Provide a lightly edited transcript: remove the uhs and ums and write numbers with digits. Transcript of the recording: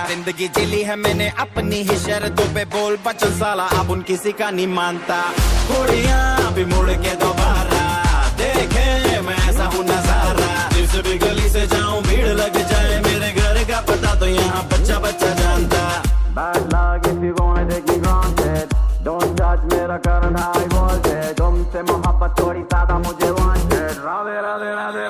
जिंदगी जिली है मैंने अपनी ही शर्तों पे, बोल बचन साला अब उन किसी का नहीं मानता। कुड़ियां भी मुड़ के दोबारा देखे मैं ऐसा हूँ नजारा, जिस भी गली से जाऊं भीड़ लग जाए, मेरे घर का पता तो यहाँ बच्चा बच्चा जानता। Bad luck if you wanna take me granted, don't judge मेरा current high voltage, तुमसे मोहब्बत थोड़ी ज्यादा मुझे wanted, राधे राधे राधे